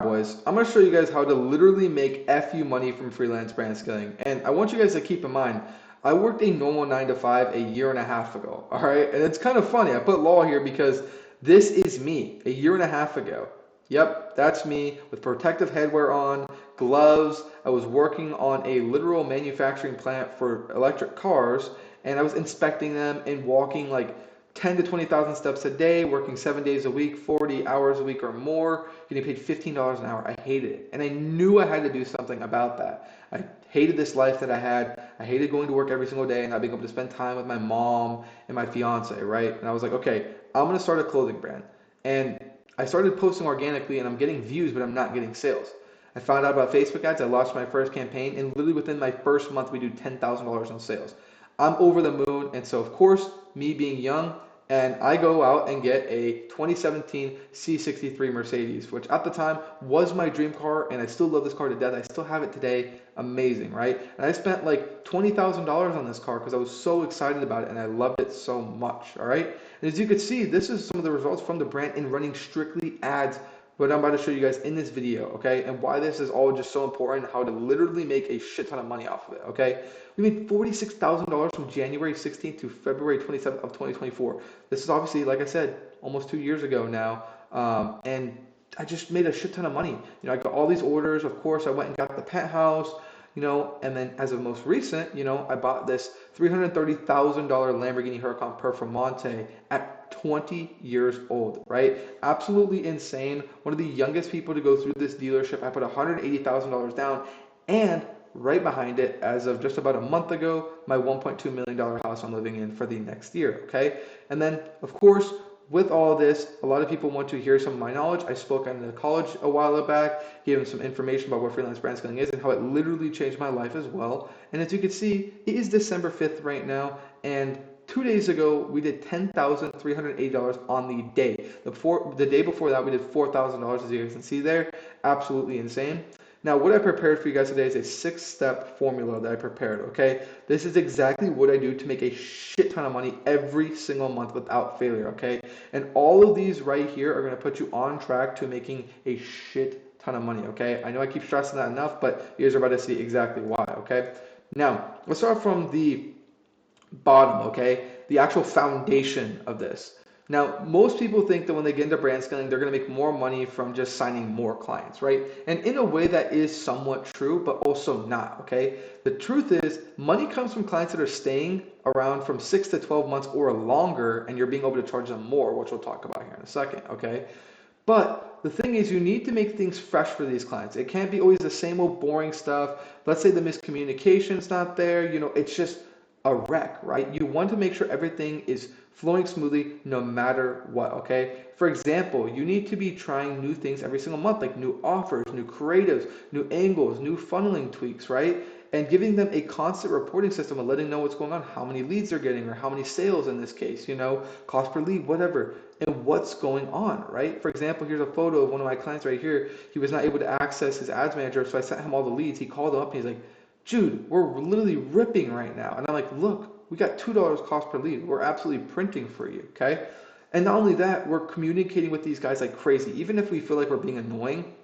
Boys, I'm going to show you guys how to literally make FU money from freelance brand scaling. And I want you guys to keep in mind, I worked a normal 9 to 5 a year and a half ago. All right. And it's kind of funny. I put law here because this is me a year and a half ago. Yep, that's me with protective headwear on, gloves. I was working on a literal manufacturing plant for electric cars, and I was inspecting them and walking like 10 to 20,000 steps a day, working 7 days a week, 40 hours a week or more, getting paid $15 an hour. I hated it. And I knew I had to do something about that. I hated this life that I had. I hated going to work every single day and not being able to spend time with my mom and my fiance, right? And I was like, okay, I'm going to start a clothing brand. And I started posting organically and I'm getting views, but I'm not getting sales. I found out about Facebook ads. I launched my first campaign, and literally within my first month, we do $10,000 in sales. I'm over the moon, and so of course, me being young, and I go out and get a 2017 C63 Mercedes, which at the time was my dream car, and I still love this car to death. I still have it today. Amazing, right? And I spent like $20,000 on this car because I was so excited about it and I loved it so much, all right? And as you can see, this is some of the results from the brand in running strictly ads, what I'm about to show you guys in this video, okay? And why this is all just so important, how to literally make a shit ton of money off of it, okay? We made $46,000 from January 16th to February 27th of 2024. This is obviously, like I said, almost 2 years ago now, and I just made a shit ton of money. I got all these orders. Of course, I went and got the penthouse, and then as of most recent, I bought this $330,000 Lamborghini Huracan Performante at 20 years old, right? Absolutely insane. One of the youngest people to go through this dealership. I put $180,000 down, and right behind it, as of just about a month ago, my $1.2 million house I'm living in for the next year, okay? And then, of course, with all this, a lot of people want to hear some of my knowledge. I spoke at a college a while back, gave them some information about what freelance brand scaling is and how it literally changed my life as well. And as you can see, it is December 5th right now, and 2 days ago we did $10,380 on the day. The day before that we did $4,000, as you guys can see there. Absolutely insane. Now, what I prepared for you guys today is a 6-step formula that I prepared, okay? This is exactly what I do to make a shit ton of money every single month without failure, okay? And all of these right here are going to put you on track to making a shit ton of money, okay? I know I keep stressing that enough, but you guys are about to see exactly why, okay? Now, let's start from the bottom, okay? The actual foundation of this. Now, most people think that when they get into brand scaling, they're going to make more money from just signing more clients, right? And in a way that is somewhat true, but also not, okay? The truth is, money comes from clients that are staying around from 6 to 12 months or longer, and you're being able to charge them more, which we'll talk about here in a second, okay? But the thing is, you need to make things fresh for these clients. It can't be always the same old boring stuff. Let's say the miscommunication's not there, it's just a wreck, right? You want to make sure everything is flowing smoothly no matter what, okay? For example, you need to be trying new things every single month, like new offers, new creatives, new angles, new funneling tweaks, right? And giving them a constant reporting system and letting them know what's going on, how many leads they're getting, or how many sales in this case, cost per lead, whatever, and what's going on, right? For example, here's a photo of one of my clients right here. He was not able to access his ads manager, so I sent him all the leads. He called him up and he's like, Jude, we're literally ripping right now. And I'm like, look, we got $2 cost per lead. We're absolutely printing for you, okay? And not only that, we're communicating with these guys like crazy. Even if we feel like we're being annoying,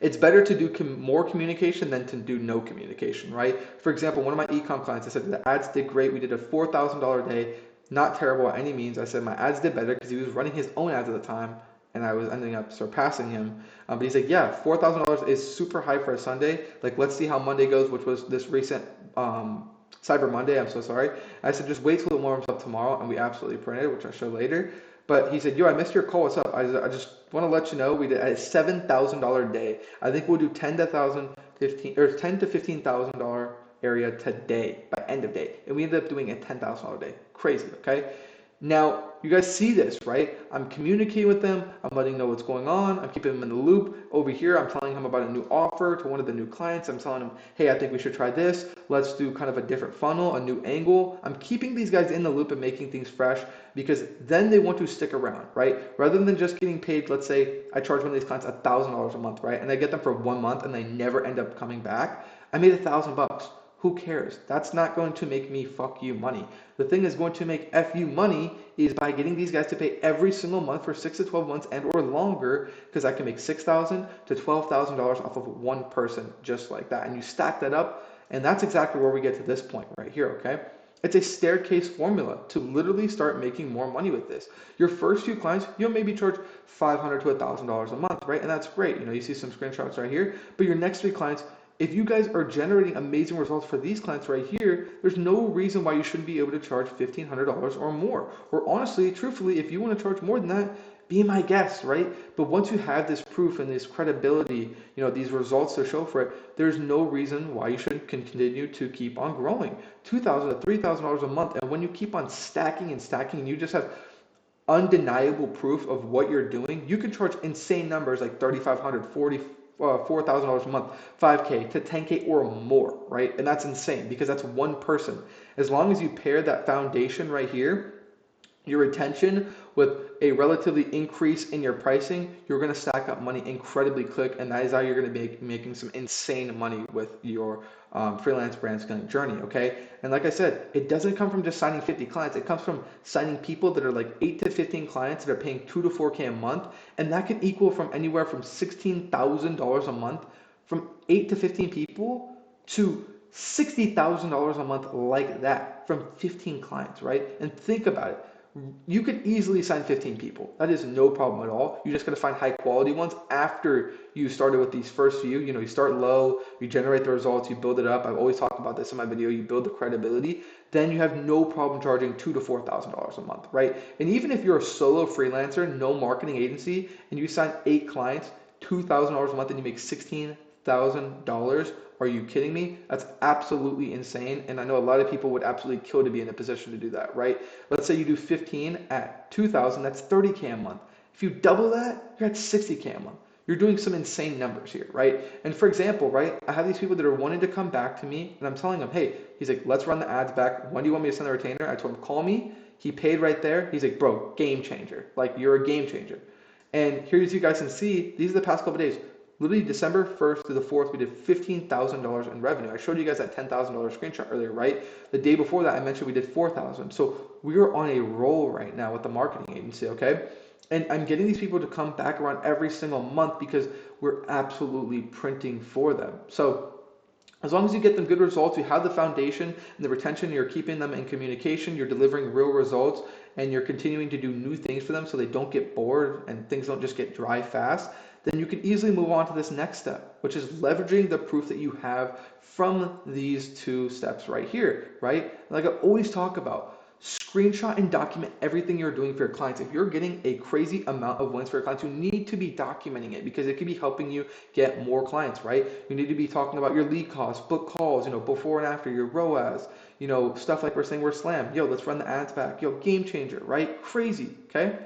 it's better to do more communication than to do no communication, right? For example, one of my ecom clients, I said the ads did great. We did a $4,000 day, not terrible by any means. I said my ads did better because he was running his own ads at the time, and I was ending up surpassing him. But he's like, yeah, $4,000 is super high for a Sunday. Like, let's see how Monday goes, which was this recent Cyber Monday. I'm so sorry. I said, just wait till it warms up tomorrow, and we absolutely printed, which I'll show later. But he said, yo, I missed your call. What's up? I just want to let you know we did a $7,000 day. I think we'll do 10 to 15,000 area today by end of day. And we ended up doing a $10,000 day. Crazy, okay? Now, you guys see this, right? I'm communicating with them. I'm letting them know what's going on. I'm keeping them in the loop. Over here, I'm telling him about a new offer to one of the new clients. I'm telling him, hey, I think we should try this. Let's do kind of a different funnel, a new angle. I'm keeping these guys in the loop and making things fresh because then they want to stick around, right? Rather than just getting paid, let's say I charge one of these clients $1,000 a month, right? And I get them for 1 month and they never end up coming back. I made $1,000. Who cares? That's not going to make me fuck you money. The thing that's going to make FU money is by getting these guys to pay every single month for 6 to 12 months and or longer, because I can make $6,000 to $12,000 off of one person just like that. And you stack that up, and that's exactly where we get to this point right here, okay? It's a staircase formula to literally start making more money with this. Your first few clients, you'll maybe charge $500 to $1,000 a month, right? And that's great. You see some screenshots right here. But your next three clients, if you guys are generating amazing results for these clients right here, there's no reason why you shouldn't be able to charge $1,500 or more. Or honestly, truthfully, if you want to charge more than that, be my guest, right? But once you have this proof and this credibility, these results to show for it, there's no reason why you shouldn't continue to keep on growing. $2,000 to $3,000 a month. And when you keep on stacking and stacking, and you just have undeniable proof of what you're doing, you can charge insane numbers like $3,500, $4,000 a month, 5K to 10K or more, right? And that's insane because that's one person. As long as you pair that foundation right here, your retention with a relatively increase in your pricing, you're going to stack up money incredibly quick, and that is how you're going to be making some insane money with your freelance brand scaling journey, okay? And like I said, it doesn't come from just signing 50 clients. It comes from signing people that are like 8 to 15 clients that are paying 2 to 4K a month, and that can equal from anywhere from $16,000 a month from 8 to 15 people to $60,000 a month like that from 15 clients, right? And think about it. You could easily sign 15 people. That is no problem at all. You just got to find high quality ones after you started with these first few. You start low, you generate the results, you build it up. I've always talked about this in my video. You build the credibility, then you have no problem charging $2,000 to $4,000 a month, right? And even if you're a solo freelancer, no marketing agency, and you sign 8 clients, $2,000 a month, and you make $16,000. Are you kidding me? That's absolutely insane. And I know a lot of people would absolutely kill to be in a position to do that, right? Let's say you do 15 at 2,000, that's 30K a month. If you double that, you're at 60K a month. You're doing some insane numbers here, right? And for example, right, I have these people that are wanting to come back to me, and I'm telling them, hey, he's like, let's run the ads back. When do you want me to send the retainer? I told him, call me. He paid right there. He's like, bro, game changer. Like, you're a game changer. And here, as you guys can see, these are the past couple days. Literally December 1st through the 4th, we did $15,000 in revenue. I showed you guys that $10,000 screenshot earlier, right? The day before that, I mentioned we did $4,000. So we are on a roll right now with the marketing agency, okay? And I'm getting these people to come back around every single month because we're absolutely printing for them. So as long as you get them good results, you have the foundation and the retention, you're keeping them in communication, you're delivering real results, and you're continuing to do new things for them so they don't get bored and things don't just get dry fast, then you can easily move on to this next step, which is leveraging the proof that you have from these 2 steps right here, right? Like I always talk about, screenshot and document everything you're doing for your clients. If you're getting a crazy amount of wins for your clients, you need to be documenting it because it could be helping you get more clients, right? You need to be talking about your lead costs, book calls, before and after, your ROAS, stuff like we're saying we're slam. Yo, let's run the ads back. Yo, game changer, right? Crazy, okay?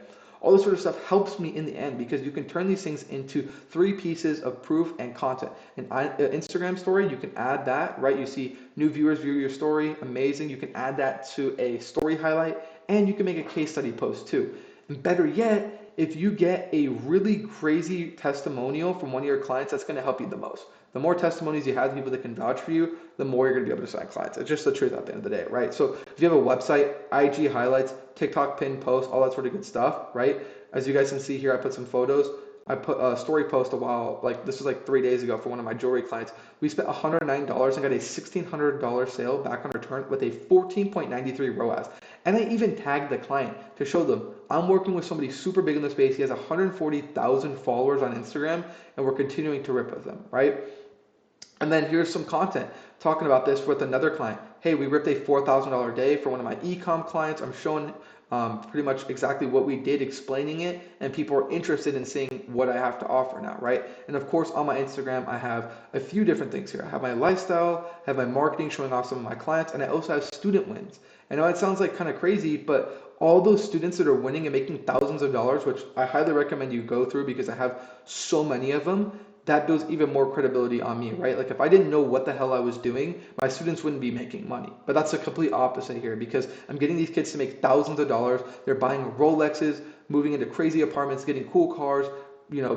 All this sort of stuff helps me in the end because you can turn these things into 3 pieces of proof and content. An Instagram story, you can add that, right? You see new viewers view your story, amazing. You can add that to a story highlight, and you can make a case study post too. And better yet, if you get a really crazy testimonial from one of your clients, that's going to help you the most. The more testimonies you have, people that can vouch for you, the more you're going to be able to sign clients. It's just the truth at the end of the day, right? So if you have a website, IG highlights, TikTok pin post, all that sort of good stuff, right? As you guys can see here, I put some photos. I put a story post a while, this was like 3 days ago for one of my jewelry clients. We spent $109 and got a $1,600 sale back on return with a 14.93 ROAS. And I even tagged the client to show them I'm working with somebody super big in the space. He has 140,000 followers on Instagram, and we're continuing to rip with them, right? And then here's some content talking about this with another client. Hey, we ripped a $4,000 day for one of my e-com clients. I'm showing pretty much exactly what we did, explaining it, and people are interested in seeing what I have to offer now, right? And of course, on my Instagram, I have a few different things here. I have my lifestyle, I have my marketing showing off some of my clients, and I also have student wins. I know it sounds like kind of crazy, but all those students that are winning and making thousands of dollars, which I highly recommend you go through because I have so many of them, that builds even more credibility on me, right? Like if I didn't know what the hell I was doing, my students wouldn't be making money. But that's the complete opposite here because I'm getting these kids to make thousands of dollars. They're buying Rolexes, moving into crazy apartments, getting cool cars,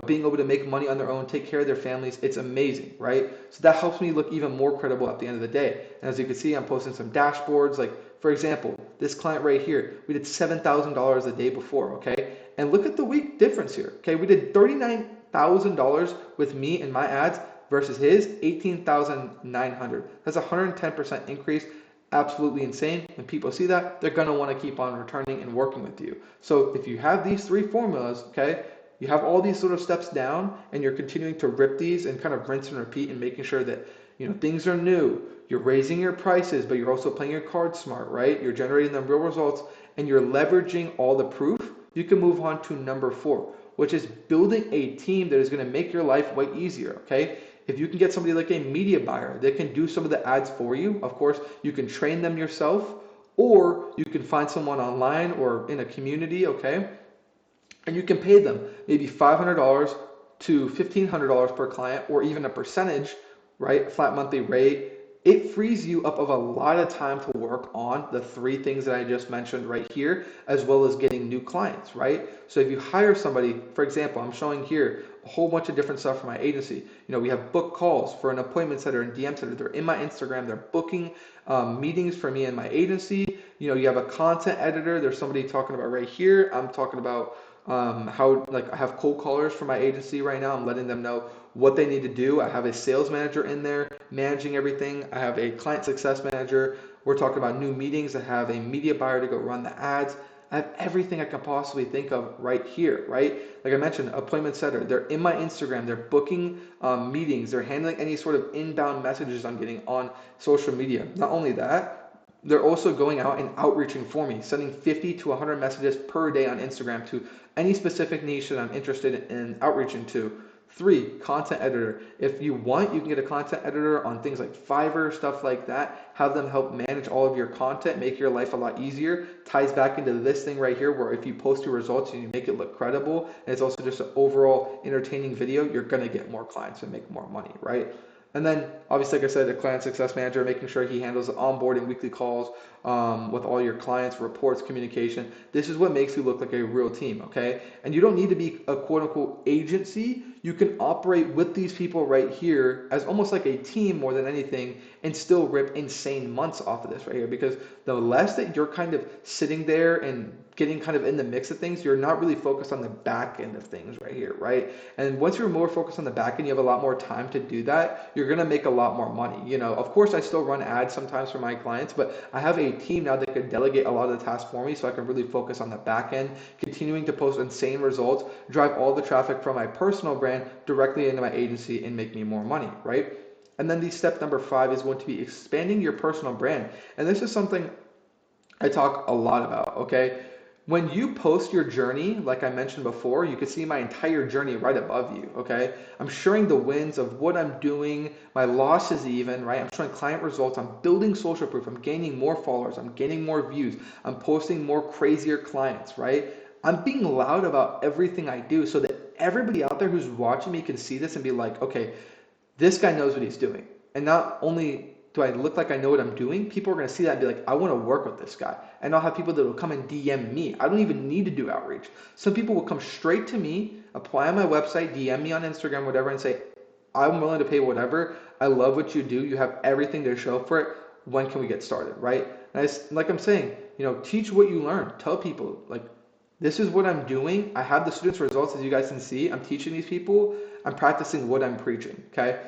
being able to make money on their own, take care of their families. It's amazing, right? So that helps me look even more credible at the end of the day. And as you can see, I'm posting some dashboards. Like, for example, this client right here, we did $7,000 the day before, okay? And look at the week difference here, okay? We did $39,000 with me and my ads versus his 18,900. That's a 110% increase. Absolutely insane. When people see that, they're going to want to keep on returning and working with you. So if you have these three formulas, okay, you have all these sort of steps down and you're continuing to rip these and kind of rinse and repeat and making sure that, things are new. You're raising your prices, but you're also playing your cards smart, right? You're generating the real results and you're leveraging all the proof. You can move on to number 4, which is building a team that is going to make your life way easier, okay? If you can get somebody like a media buyer that can do some of the ads for you, of course, you can train them yourself, or you can find someone online or in a community, okay? And you can pay them maybe $500 to $1,500 per client, or even a percentage, right? Flat monthly rate. It frees you up of a lot of time to work on the 3 things that I just mentioned right here, as well as getting new clients, right? So if you hire somebody, for example, I'm showing here a whole bunch of different stuff for my agency. We have book calls for an appointment setter and DM setter. They're in my Instagram. They're booking meetings for me and my agency. You have a content editor. There's somebody talking about right here. I'm talking about how, like, I have cold callers for my agency right now. I'm letting them know what they need to do. I have a sales manager in there managing everything. I have a client success manager. We're talking about new meetings. I have a media buyer to go run the ads. I have everything I can possibly think of right here, right? Like I mentioned, appointment setter. They're in my Instagram. They're booking meetings. They're handling any sort of inbound messages I'm getting on social media. Not only that, they're also going out and outreaching for me, sending 50 to 100 messages per day on Instagram to any specific niche that I'm interested in outreaching to. 3, content editor. If you want, you can get a content editor on things like Fiverr, stuff like that. Have them help manage all of your content, make your life a lot easier. Ties back into this thing right here, where if you post your results and you make it look credible, and it's also just an overall entertaining video, you're going to get more clients and make more money, right? And then, obviously, like I said, a client success manager, making sure he handles the onboarding, weekly calls with all your clients, reports, communication. This is what makes you look like a real team, okay? And you don't need to be a quote-unquote agency. You can operate with these people right here as almost like a team more than anything, and still rip insane months off of this right here. Because the less that you're kind of sitting there and getting kind of in the mix of things, you're not really focused on the back end of things right here, right? And once you're more focused on the back end, you have a lot more time to do that. You're gonna make a lot more money. Of course, I still run ads sometimes for my clients, but I have a team now that can delegate a lot of the tasks for me, so I can really focus on the back end, continuing to post insane results, drive all the traffic from my personal brand directly into my agency, and make me more money, right? And then the step number 5 is going to be expanding your personal brand. And this is something I talk a lot about, okay? When you post your journey, like I mentioned before, you can see my entire journey right above you, okay? I'm sharing the wins of what I'm doing, my losses even, right? I'm showing client results. I'm building social proof. I'm gaining more followers. I'm gaining more views. I'm posting more crazier clients, right? I'm being loud about everything I do so that everybody out there who's watching me can see this and be like, okay, this guy knows what he's doing. And not only do I look like I know what I'm doing, people are going to see that and be like, I want to work with this guy. And I'll have people that will come and DM me. I don't even need to do outreach. Some people will come straight to me, apply on my website, DM me on Instagram, whatever, and say, I'm willing to pay whatever. I love what you do. You have everything to show for it. When can we get started, right? And like I'm saying, teach what you learn. Tell people, like, this is what I'm doing. I have the students' results, as you guys can see. I'm teaching these people. I'm practicing what I'm preaching, okay?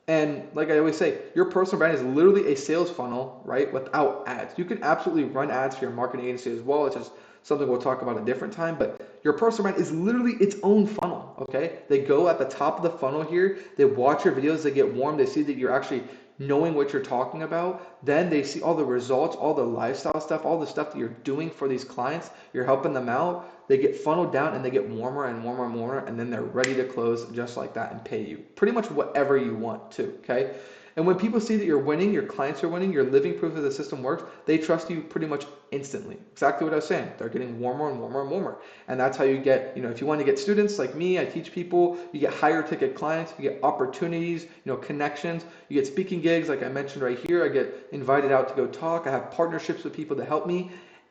And like I always say, your personal brand is literally a sales funnel, right? Without ads. You can absolutely run ads for your marketing agency as well. It's just something we'll talk about a different time. But your personal brand is literally its own funnel, okay? They go at the top of the funnel here. They watch your videos. They get warm. They see that you're actually knowing what you're talking about. Then they see all the results, all the lifestyle stuff, all the stuff that you're doing for these clients. You're helping them out. They get funneled down and they get warmer and warmer and warmer, and then they're ready to close just like that and pay you pretty much whatever you want to, okay? And when people see that you're winning, your clients are winning, you're living proof that the system works, they trust you pretty much instantly. Exactly what I was saying. They're getting warmer and warmer and warmer. And that's how you get, if you want to get students like me, I teach people, you get higher ticket clients, you get opportunities, connections, you get speaking gigs like I mentioned right here. I get invited out to go talk. I have partnerships with people that help me.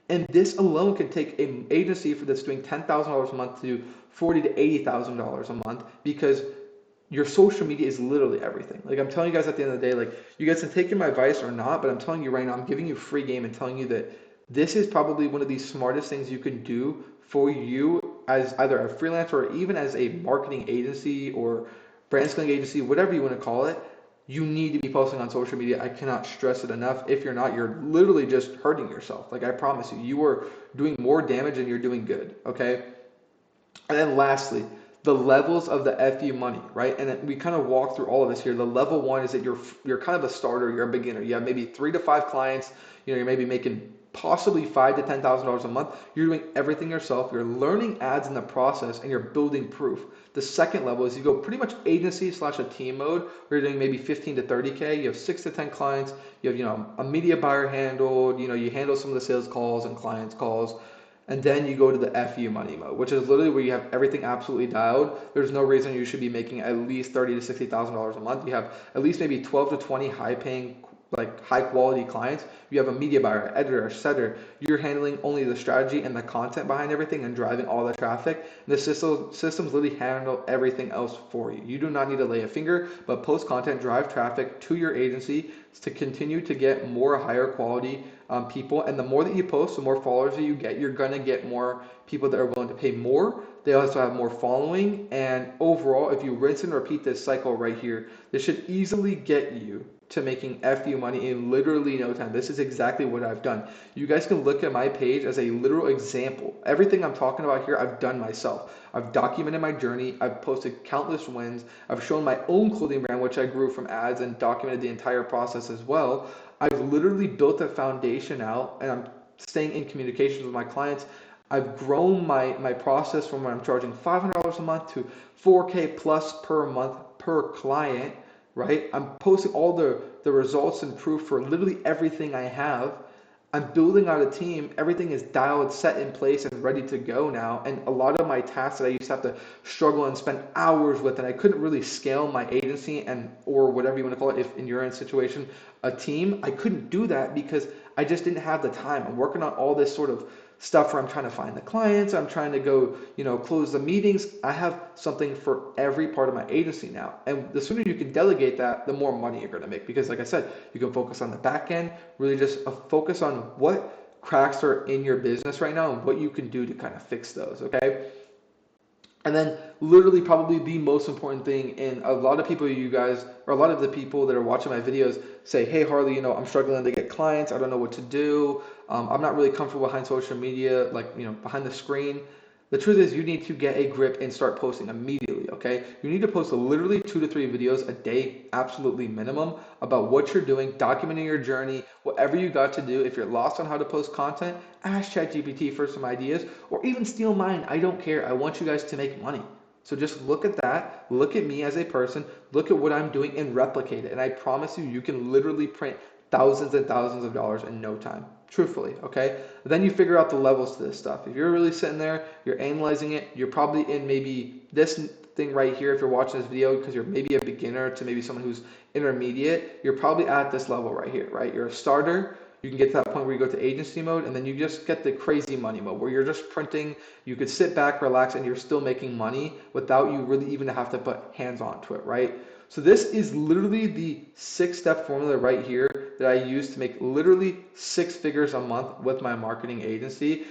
And this alone can take an agency for that's doing $10,000 a month to $40,000 to $80,000 a month, because your social media is literally everything. Like, I'm telling you guys at the end of the day, like, you guys can take my advice or not, but I'm telling you right now, I'm giving you free game and telling you that this is probably one of the smartest things you can do for you as either a freelancer or even as a marketing agency or brand scaling agency, whatever you want to call it. You need to be posting on social media. I cannot stress it enough. If you're not, you're literally just hurting yourself. Like, I promise you, you are doing more damage than you're doing good. Okay. And then lastly, the levels of the FU money, right? And we kind of walk through all of this here. The level one is that you're kind of a starter, you're a beginner. You have maybe 3 to 5 clients. You're maybe making possibly $5,000 to $10,000 a month. You're doing everything yourself. You're learning ads in the process, and you're building proof. The second level is you go pretty much agency slash a team mode, where you're doing maybe 15 to 30K. You have 6 to 10 clients. You have a media buyer handled. You handle some of the sales calls and clients calls. And then you go to the FU money mode, which is literally where you have everything absolutely dialed. There's no reason you should be making at least $30,000 to $60,000 a month. You have at least maybe 12 to 20 high paying, like high quality clients. You have a media buyer, editor, setter. You're handling only the strategy and the content behind everything and driving all the traffic. The systems literally handle everything else for you. You do not need to lay a finger, but post content, drive traffic to your agency to continue to get more higher quality people. And the more that you post, the more followers that you get, you're going to get more people that are willing to pay more. They also have more following. And overall, if you rinse and repeat this cycle right here, this should easily get you to making FU money in literally no time. This is exactly what I've done. You guys can look at my page as a literal example. Everything I'm talking about here, I've done myself. I've documented my journey. I've posted countless wins. I've shown my own clothing brand, which I grew from ads, and documented the entire process as well. I've literally built a foundation out, and I'm staying in communications with my clients. I've grown my process from when I'm charging $500 a month to 4K plus per month per client, right? I'm posting all the results and proof for literally everything I have. I'm building out a team. Everything is dialed, set in place, and ready to go now. And a lot of my tasks that I used to have to struggle and spend hours with, and I couldn't really scale my agency and or whatever you want to call it, if in your own situation, a team, I couldn't do that because I just didn't have the time. I'm working on all this sort of stuff where I'm trying to find the clients, I'm trying to go, close the meetings. I have something for every part of my agency now. And the sooner you can delegate that, the more money you're going to make. Because like I said, you can focus on the back end, really just focus on what cracks are in your business right now and what you can do to kind of fix those, okay? And then literally probably the most important thing, and a lot of people, you guys, or a lot of the people that are watching my videos say, hey, Harley, I'm struggling to get clients. I don't know what to do. I'm not really comfortable behind social media, like, behind the screen. The truth is you need to get a grip and start posting immediately, okay? You need to post literally 2 to 3 videos a day, absolutely minimum, about what you're doing, documenting your journey, whatever you got to do. If you're lost on how to post content, ask ChatGPT for some ideas, or even steal mine. I don't care. I want you guys to make money. So just look at that, look at me as a person, look at what I'm doing and replicate it. And I promise you, you can literally print thousands and thousands of dollars in no time. Truthfully, okay? Then you figure out the levels to this stuff. If you're really sitting there, you're analyzing it, you're probably in maybe this thing right here if you're watching this video because you're maybe a beginner to maybe someone who's intermediate, you're probably at this level right here, right? You're a starter. You can get to that point where you go to agency mode, and then you just get the crazy money mode where you're just printing. You could sit back, relax, and you're still making money without you really even have to put hands onto it, right? So this is literally the 6-step formula right here that I use to make literally 6 figures a month with my marketing agency.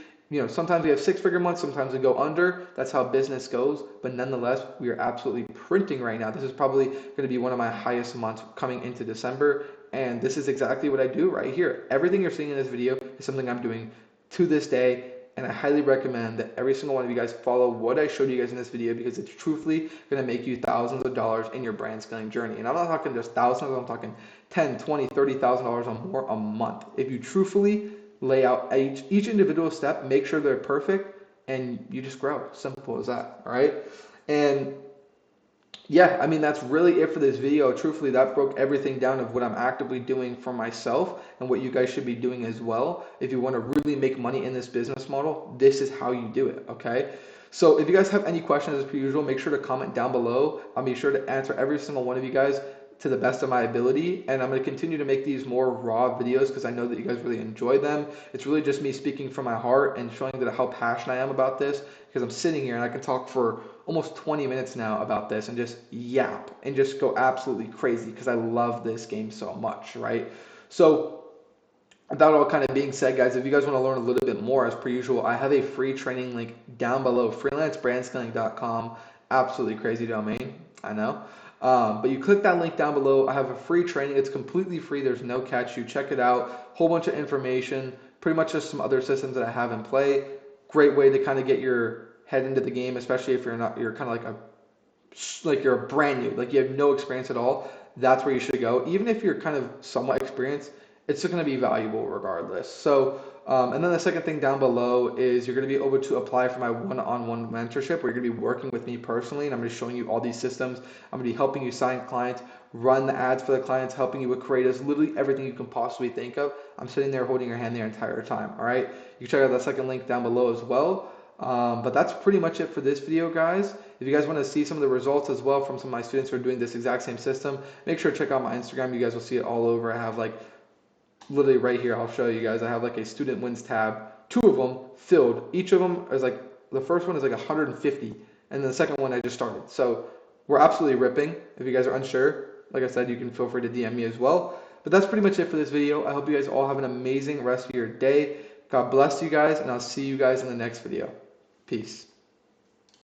Sometimes we have 6-figure months, sometimes we go under. That's how business goes. But nonetheless, we are absolutely printing right now. This is probably going to be one of my highest months coming into December. And this is exactly what I do right here. Everything you're seeing in this video is something I'm doing to this day. And I highly recommend that every single one of you guys follow what I showed you guys in this video, because it's truthfully going to make you thousands of dollars in your brand scaling journey. And I'm not talking just thousands, I'm talking $10, $20, $30,000 or more a month. If you truthfully lay out each individual step, make sure they're perfect, and you just grow. Simple as that, all right? And yeah, I mean, that's really it for this video. Truthfully, that broke everything down of what I'm actively doing for myself and what you guys should be doing as well. If you want to really make money in this business model, this is how you do it, okay? So if you guys have any questions, as per usual, make sure to comment down below. I'll be sure to answer every single one of you guys. to the best of my ability, and I'm going to continue to make these more raw videos because I know that you guys really enjoy them. It's really just me speaking from my heart and showing that how passionate I am about this, because I'm sitting here and I can talk for almost 20 minutes now about this and just yap and just go absolutely crazy because I love this game so much, right? So that all kind of being said, guys, if you guys want to learn a little bit more, as per usual, I have a free training link down below, freelancebrandscaling.com. Absolutely crazy domain, I know. But you click that link down below. I have a free training. It's completely free. There's no catch. You check it out. Whole bunch of information, pretty much just some other systems that I have in play. Great way to kind of get your head into the game, especially if you're kind of like you're brand new, like you have no experience at all. That's where you should go. Even if you're kind of somewhat experienced, it's still going to be valuable regardless. So, and then the second thing down below is you're going to be able to apply for my one-on-one mentorship where you're going to be working with me personally, and I'm going to be showing you all these systems. I'm going to be helping you sign clients, run the ads for the clients, helping you with creatives, literally everything you can possibly think of. I'm sitting there holding your hand the entire time. All right. You can check out that second link down below as well. But that's pretty much it for this video, guys. If you guys want to see some of the results as well from some of my students who are doing this exact same system, make sure to check out my Instagram. You guys will see it all over. I have like literally right here, I'll show you guys. I have like a student wins tab, 2 of them filled. Each of them is like, the first one is like 150, and the second one I just started. So we're absolutely ripping. If you guys are unsure, like I said, you can feel free to DM me as well. But that's pretty much it for this video. I hope you guys all have an amazing rest of your day. God bless you guys, and I'll see you guys in the next video. Peace.